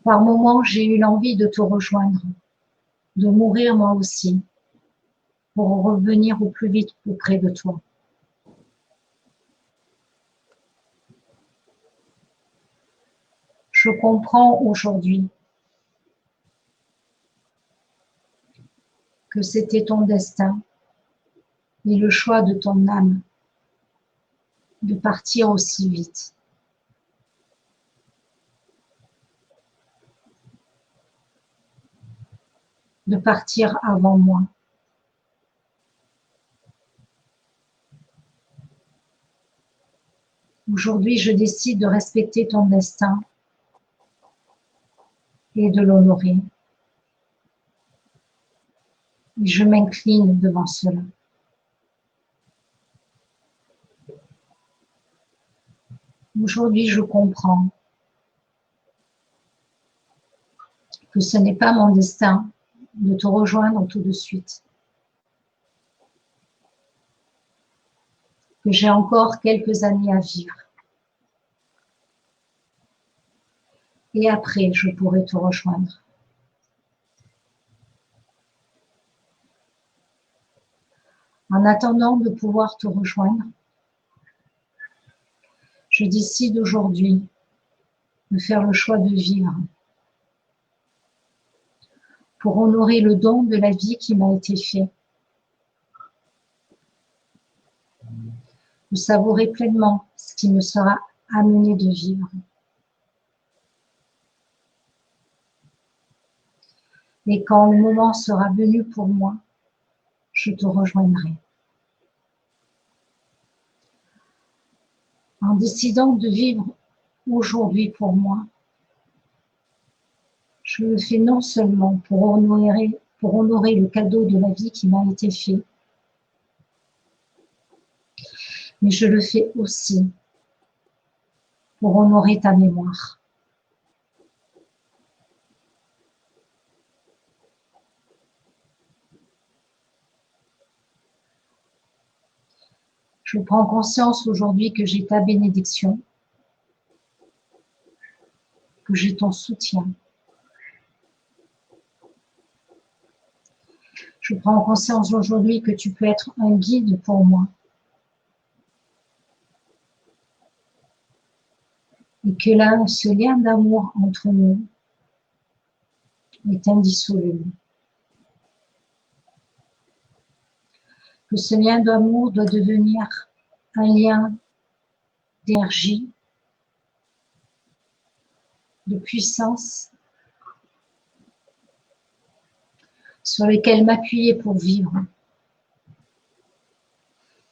Par moments, j'ai eu l'envie de te rejoindre, de mourir moi aussi, pour revenir au plus vite auprès de toi. Je comprends aujourd'hui que c'était ton destin et le choix de ton âme de partir aussi vite. De partir avant moi. Aujourd'hui, je décide de respecter ton destin et de l'honorer. Et je m'incline devant cela. Aujourd'hui, je comprends que ce n'est pas mon destin de te rejoindre tout de suite. Que j'ai encore quelques années à vivre. Et après, je pourrai te rejoindre. En attendant de pouvoir te rejoindre, je décide aujourd'hui de faire le choix de vivre pour honorer le don de la vie qui m'a été fait, de savourer pleinement ce qui me sera amené de vivre. Et quand le moment sera venu pour moi, je te rejoindrai. En décidant de vivre aujourd'hui pour moi, je le fais non seulement pour honorer le cadeau de la vie qui m'a été fait, mais je le fais aussi pour honorer ta mémoire. Je prends conscience aujourd'hui que j'ai ta bénédiction, que j'ai ton soutien. Je prends conscience aujourd'hui que tu peux être un guide pour moi. Et que là, ce lien d'amour entre nous est indissoluble. Que ce lien d'amour doit devenir un lien d'énergie, de puissance, sur lequel m'appuyer pour vivre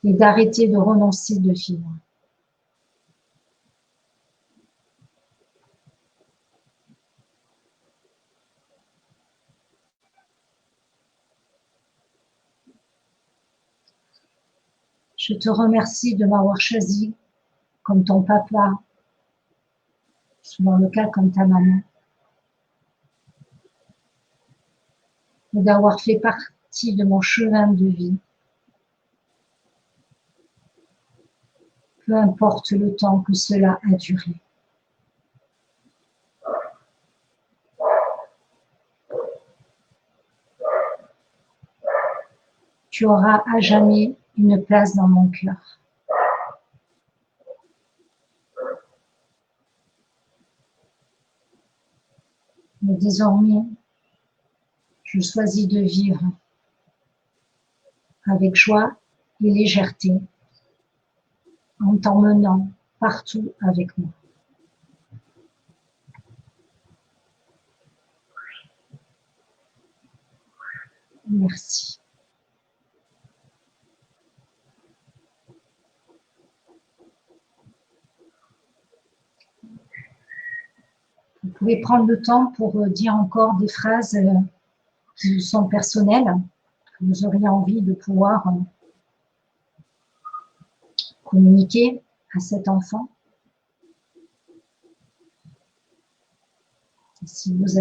et d'arrêter de renoncer de vivre. Je te remercie de m'avoir choisi comme ton papa souvent le cas comme ta maman, et d'avoir fait partie de mon chemin de vie, peu importe le temps que cela a duré. Tu auras à jamais une place dans mon cœur. Mais désormais, je choisis de vivre avec joie et légèreté, en t'emmenant partout avec moi. Merci. Vous pouvez prendre le temps pour dire encore des phrases qui sont personnelles, que vous auriez envie de pouvoir communiquer à cet enfant. Si vous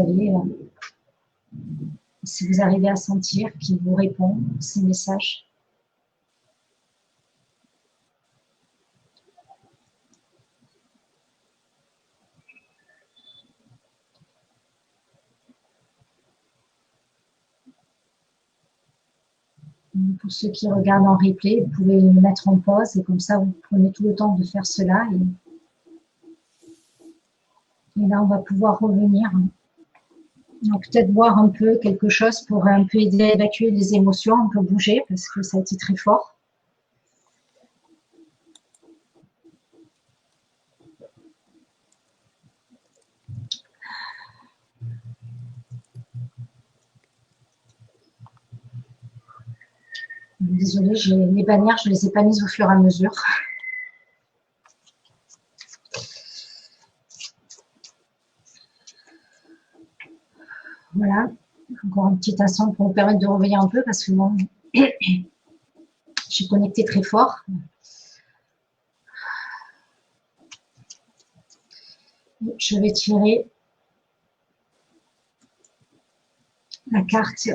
arrivez à sentir qu'il vous répond ces messages. Pour ceux qui regardent en replay, vous pouvez le mettre en pause et comme ça, vous prenez tout le temps de faire cela. Et là, on va pouvoir revenir. Donc, peut-être voir un peu quelque chose pour un peu aider à évacuer les émotions, un peu bouger parce que ça a été très fort. Désolée, les bannières, je ne les ai pas mises au fur et à mesure. Voilà, encore un petit instant pour me permettre de revenir un peu parce que moi, j'ai connecté très fort. Je vais tirer la carte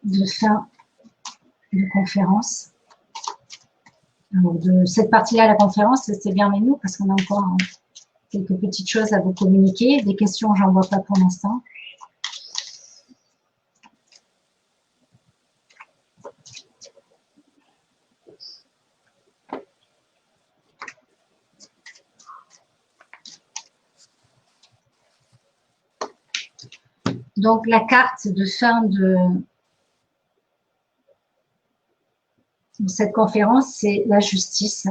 de fin de conférence. Alors de cette partie-là, la conférence, c'est bien mais nous parce qu'on a encore quelques petites choses à vous communiquer. Des questions, j'en vois pas pour l'instant. Donc la carte de fin de cette conférence, c'est la justice.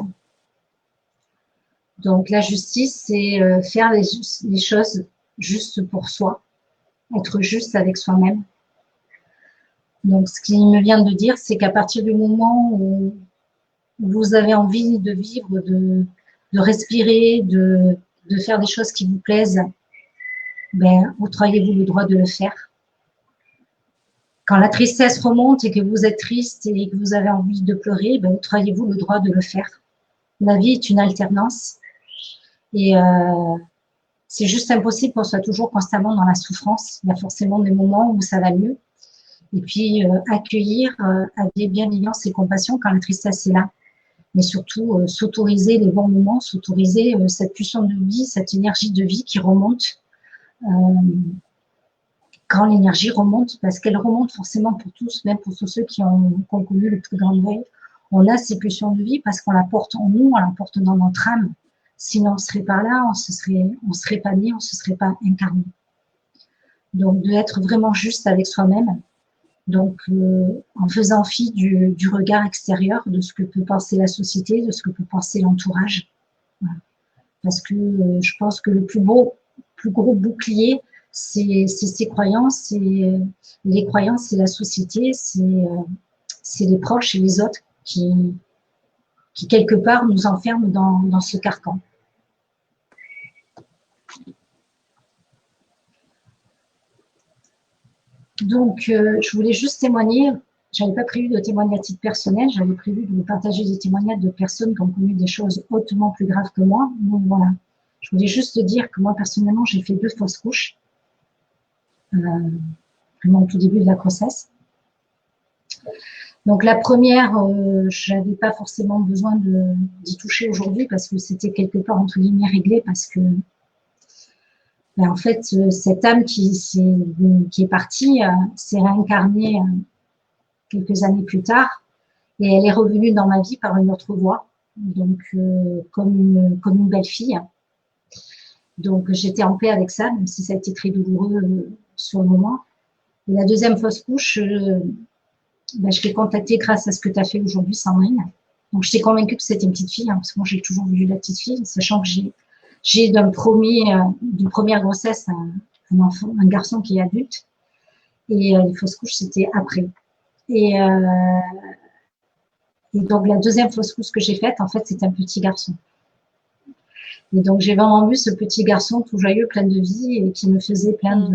Donc la justice, c'est faire les choses justes pour soi, être juste avec soi-même. Donc ce qu'il me vient de dire, c'est qu'à partir du moment où vous avez envie de vivre, de respirer, de faire des choses qui vous plaisent, ben, octroyez-vous le droit de le faire. Quand la tristesse remonte et que vous êtes triste et que vous avez envie de pleurer, ben, octroyez-vous le droit de le faire. La vie est une alternance et c'est juste impossible qu'on soit toujours constamment dans la souffrance. Il y a forcément des moments où ça va mieux. Et puis accueillir avec bienveillance et compassion quand la tristesse est là. Mais surtout s'autoriser les bons moments, s'autoriser cette puissance de vie, cette énergie de vie qui remonte. Quand l'énergie remonte, parce qu'elle remonte forcément pour tous, même pour tous ceux qui ont connu le plus grand deuil, on a ces pulsions de vie parce qu'on la porte en nous, on la porte dans notre âme. Sinon, on serait pas là, on serait pas né, on se serait pas incarné. Donc, de être vraiment juste avec soi-même, donc en faisant fi du regard extérieur, de ce que peut penser la société, de ce que peut penser l'entourage. Voilà. Parce que je pense que le plus gros bouclier, c'est ses croyances, et les croyances, c'est la société, c'est les proches et les autres qui quelque part nous enferment dans ce carcan. Donc, je voulais juste témoigner. J'avais pas prévu de témoigner à titre personnel, j'avais prévu de vous partager des témoignages de personnes qui ont connu des choses hautement plus graves que moi. Donc voilà, Je voulais juste te dire que moi, personnellement, j'ai fait 2 fausses couches, vraiment au tout début de la grossesse. Donc la première, je n'avais pas forcément besoin d'y toucher aujourd'hui parce que c'était quelque part entre guillemets réglé parce que ben, en fait cette âme qui est partie s'est réincarnée quelques années plus tard et elle est revenue dans ma vie par une autre voie, donc comme une belle fille. Donc j'étais en paix avec ça, même si ça a été très douloureux sur le moment. Et la deuxième fausse couche, ben, je l'ai contactée grâce à ce que tu as fait aujourd'hui, Sandrine. Donc, j'étais convaincue que c'était une petite fille, parce que moi, j'ai toujours vu la petite fille, sachant que j'ai d'une première grossesse un enfant, un garçon qui est adulte. Et les fausses couches, c'était après. Et donc, la deuxième fausse couche que j'ai faite, en fait, c'était un petit garçon. Et donc, j'ai vraiment vu ce petit garçon tout joyeux, plein de vie, et qui me faisait plein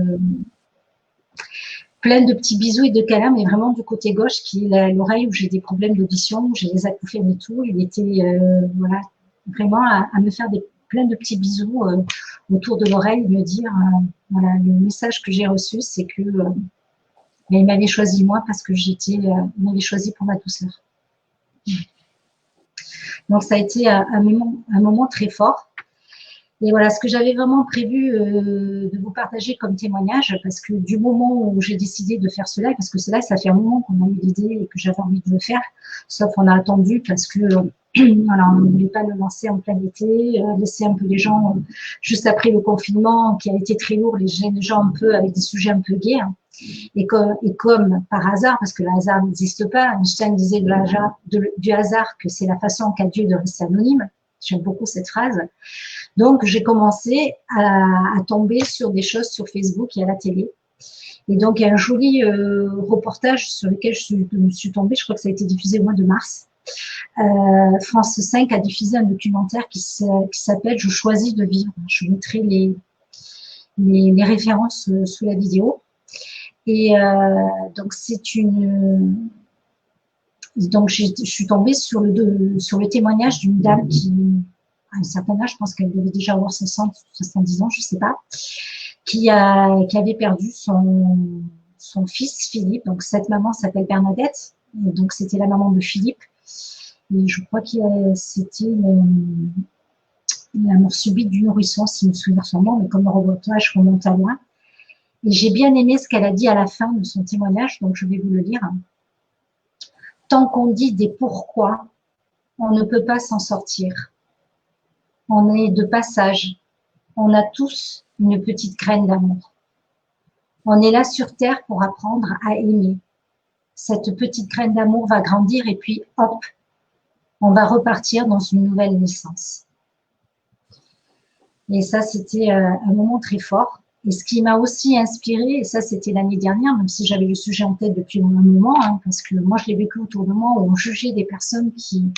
de petits bisous et de câlins, mais vraiment du côté gauche, qui est l'oreille où j'ai des problèmes d'audition, où j'ai des acouphènes et tout. Il était voilà, vraiment à me faire plein de petits bisous autour de l'oreille, me dire voilà, le message que j'ai reçu, c'est que il m'avait choisi moi parce que il m'avait choisi pour ma douceur. Donc ça a été un moment très fort. Et voilà, ce que j'avais vraiment prévu de vous partager comme témoignage, parce que du moment où j'ai décidé de faire cela, parce que cela, ça fait un moment qu'on a eu l'idée et que j'avais envie de le faire, sauf on a attendu parce que voilà, on ne voulait pas le lancer en plein été, laisser un peu les gens juste après le confinement qui a été très lourd, les gens un peu avec des sujets un peu gais. Hein. Et comme par hasard, parce que le hasard n'existe pas, Einstein disait du hasard que c'est la façon qu'a Dieu de rester anonyme. J'aime beaucoup cette phrase. Donc, j'ai commencé à tomber sur des choses sur Facebook et à la télé. Et donc, il y a un joli reportage sur lequel je suis tombée, je crois que ça a été diffusé au mois de mars. France 5 a diffusé un documentaire qui s'appelle « Je choisis de vivre ». Je mettrai les références sous la vidéo. Et donc, donc, je suis tombée sur le témoignage d'une dame qui, à un certain âge, je pense qu'elle devait déjà avoir 60, 70 ans, je ne sais pas, qui avait perdu son fils Philippe. Donc, cette maman s'appelle Bernadette. Et donc, c'était la maman de Philippe. Et je crois que c'était la mort subite du nourrisson, si je me souviens son nom, mais comme le reportage remonte à loin. Et j'ai bien aimé ce qu'elle a dit à la fin de son témoignage, donc je vais vous le lire. Tant qu'on dit des pourquoi, on ne peut pas s'en sortir. On est de passage. On a tous une petite graine d'amour. On est là sur Terre pour apprendre à aimer. Cette petite graine d'amour va grandir et puis hop, on va repartir dans une nouvelle naissance. Et ça, c'était un moment très fort. Et ce qui m'a aussi inspirée, et ça c'était l'année dernière, même si j'avais le sujet en tête depuis un moment, hein, parce que moi je l'ai vécu autour de moi où on jugeait des personnes qui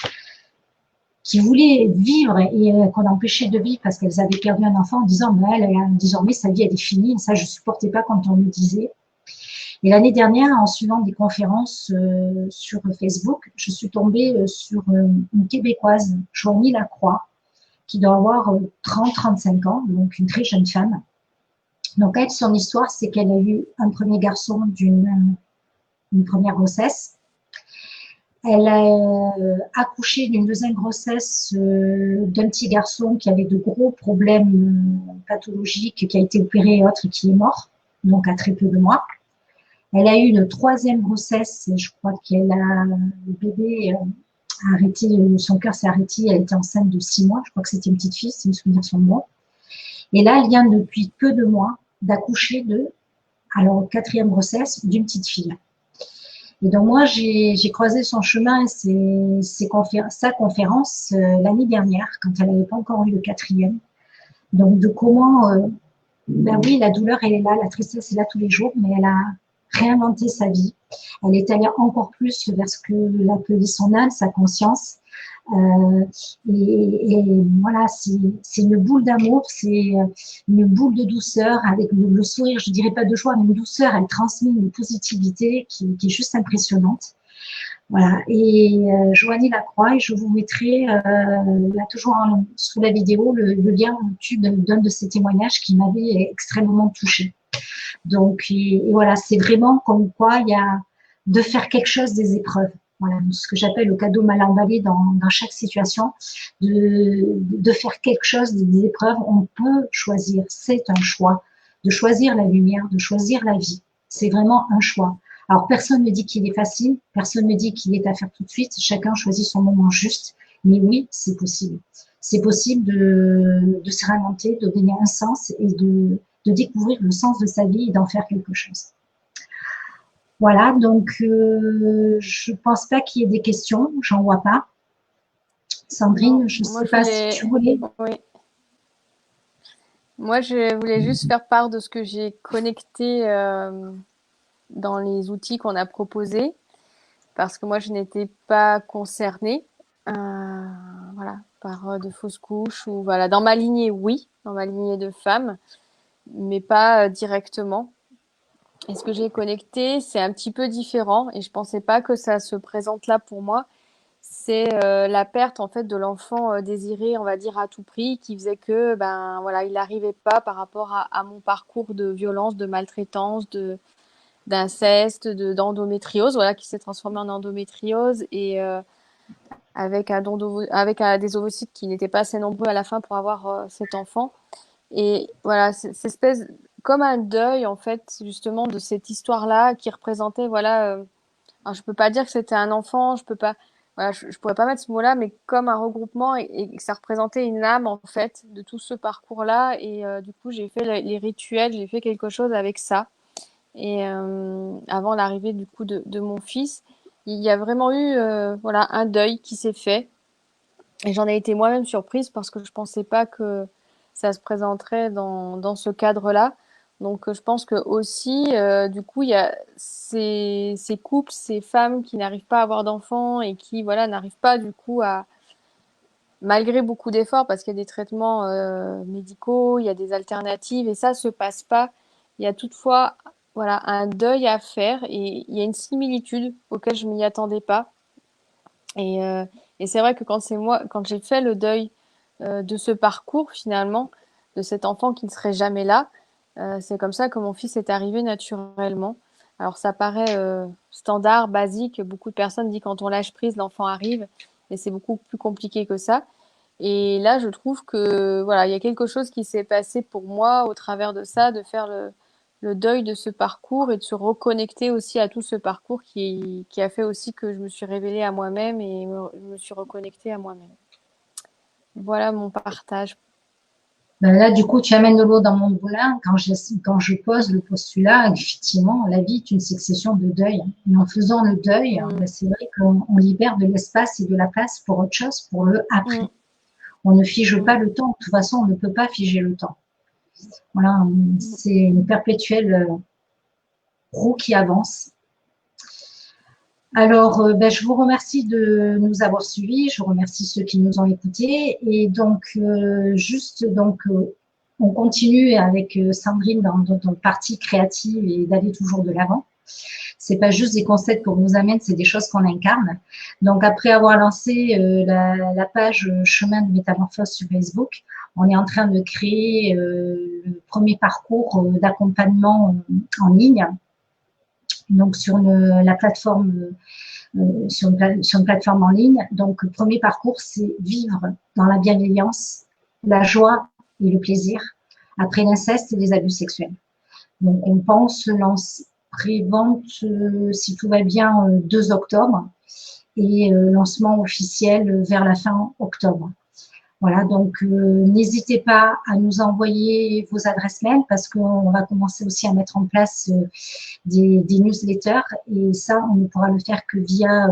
voulaient vivre et qu'on empêchait de vivre parce qu'elles avaient perdu un enfant en disant désormais sa vie elle est finie. Et ça je supportais pas quand on me disait. Et l'année dernière, en suivant des conférences sur Facebook, je suis tombée sur une Québécoise, Joanie Lacroix, qui doit avoir 30-35 ans, donc une très jeune femme. Donc elle, son histoire, c'est qu'elle a eu un premier garçon d'une première grossesse. Elle a accouché d'une deuxième grossesse d'un petit garçon qui avait de gros problèmes pathologiques, qui a été opéré et autres, et qui est mort, donc à très peu de mois. Elle a eu une troisième grossesse, et je crois qu'elle a, le bébé a arrêté, son cœur s'est arrêté, elle était enceinte de 6 mois, je crois que c'était une petite fille, si mes souvenirs sont bons. Et là, elle vient depuis peu de mois d'accoucher alors quatrième grossesse, d'une petite fille. Et donc moi, j'ai croisé son chemin et sa conférence l'année dernière, quand elle n'avait pas encore eu le quatrième. Donc de comment, ben oui, la douleur, elle est là, la tristesse est là tous les jours, mais elle a réinventé sa vie. Elle est allée encore plus vers ce que l'appelait son âme, sa conscience. Et voilà, c'est une boule d'amour, c'est une boule de douceur avec le sourire, je dirais pas de joie, mais une douceur, elle transmet une positivité qui est juste impressionnante. Voilà, et Joanie Lacroix, et je vous mettrai là toujours sous la vidéo le lien où YouTube d'un de ces témoignages qui m'avait extrêmement touchée. Donc, et voilà, c'est vraiment comme quoi il y a de faire quelque chose des épreuves. Voilà, ce que j'appelle le cadeau mal emballé dans chaque situation, de faire quelque chose des épreuves. On peut choisir, c'est un choix, de choisir la lumière, de choisir la vie. C'est vraiment un choix. Alors, personne ne dit qu'il est facile, personne ne dit qu'il est à faire tout de suite. Chacun choisit son moment juste. Mais oui, c'est possible. C'est possible de se réinventer, de donner un sens et de découvrir le sens de sa vie et d'en faire quelque chose. Voilà, donc je pense pas qu'il y ait des questions, j'en vois pas. Sandrine, Non, je ne sais pas si tu voulais. Oui. Moi, je voulais juste faire part de ce que j'ai connecté dans les outils qu'on a proposés, parce que moi, je n'étais pas concernée, voilà, par de fausses couches ou voilà, dans ma lignée, oui, dans ma lignée de femmes, mais pas directement. Et ce que j'ai connecté, c'est un petit peu différent, et je pensais pas que ça se présente là pour moi. C'est la perte en fait de l'enfant désiré, on va dire à tout prix, qui faisait que ben voilà, il n'arrivait pas par rapport à mon parcours de violence, de maltraitance, de d'inceste, d'endométriose, voilà, qui s'est transformé en endométriose et avec des ovocytes qui n'étaient pas assez nombreux à la fin pour avoir cet enfant. Et voilà, cette espèce comme un deuil en fait justement de cette histoire-là qui représentait voilà. Alors je peux pas dire que c'était un enfant, je peux pas, voilà, je pourrais pas mettre ce mot-là, mais comme un regroupement et que ça représentait une âme en fait de tout ce parcours-là. Et du coup, j'ai fait les rituels, j'ai fait quelque chose avec ça. Et avant l'arrivée du coup de mon fils, il y a vraiment eu voilà un deuil qui s'est fait. Et j'en ai été moi-même surprise parce que je pensais pas que ça se présenterait dans ce cadre-là. Donc, je pense que aussi, du coup, il y a ces couples, ces femmes qui n'arrivent pas à avoir d'enfants et qui, voilà, n'arrivent pas, du coup, malgré beaucoup d'efforts, parce qu'il y a des traitements médicaux, il y a des alternatives, et ça se passe pas. Il y a toutefois, voilà, un deuil à faire et il y a une similitude auquel je m'y attendais pas. Et, euh, et c'est vrai que quand j'ai fait le deuil de ce parcours finalement, de cet enfant qui ne serait jamais là, c'est comme ça que mon fils est arrivé naturellement. Alors ça paraît standard, basique. Beaucoup de personnes disent quand on lâche prise, l'enfant arrive, et c'est beaucoup plus compliqué que ça. Et là, je trouve que voilà, il y a quelque chose qui s'est passé pour moi au travers de ça, de faire le deuil de ce parcours et de se reconnecter aussi à tout ce parcours qui a fait aussi que je me suis révélée à moi-même et je me suis reconnectée à moi-même. Voilà mon partage. Ben là, du coup, tu amènes de l'eau dans mon moulin quand je pose le postulat. Effectivement, la vie est une succession de deuils. Et en faisant le deuil, ben, c'est vrai qu'on libère de l'espace et de la place pour autre chose, pour le après. On ne fige pas le temps. De toute façon, on ne peut pas figer le temps. Voilà, c'est une perpétuelle roue qui avance. Alors, ben, je vous remercie de nous avoir suivis. Je remercie ceux qui nous ont écoutés. Et donc, on continue avec Sandrine dans notre partie créative et d'aller toujours de l'avant. C'est pas juste des concepts qu'on nous amène, c'est des choses qu'on incarne. Donc, après avoir lancé la page Chemin de métamorphose sur Facebook, on est en train de créer le premier parcours d'accompagnement en ligne. Donc, sur la plateforme sur une plateforme en ligne. Donc, le premier parcours, c'est vivre dans la bienveillance, la joie et le plaisir après l'inceste et les abus sexuels. Donc, on pense lance pré-vente, si tout va bien, 2 octobre et lancement officiel vers la fin octobre. Voilà, donc n'hésitez pas à nous envoyer vos adresses mail parce qu'on va commencer aussi à mettre en place des newsletters et ça, on ne pourra le faire que via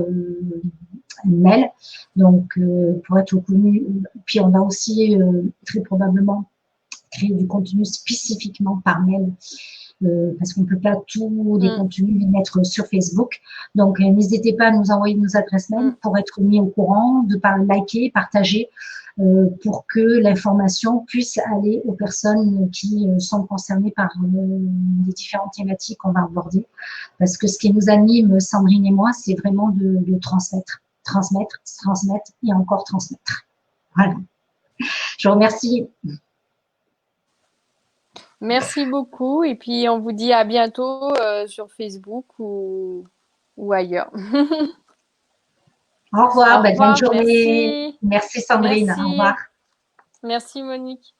mail. Donc, pour être connu, puis on va aussi très probablement créer du contenu spécifiquement par mail. parce qu'on ne peut pas tous les Mm. contenus les mettre sur Facebook. Donc, n'hésitez pas à nous envoyer nos adresses mail pour être mis au courant, de liker, partager, pour que l'information puisse aller aux personnes qui sont concernées par les différentes thématiques qu'on va aborder. Parce que ce qui nous anime, Sandrine et moi, c'est vraiment de transmettre, transmettre, transmettre et encore transmettre. Voilà. Je vous remercie. Merci beaucoup. Et puis, on vous dit à bientôt sur Facebook ou ailleurs. Au Au revoir, belle fin de revoir. journée. Merci. Merci Sandrine, au revoir. Merci. Merci, Monique.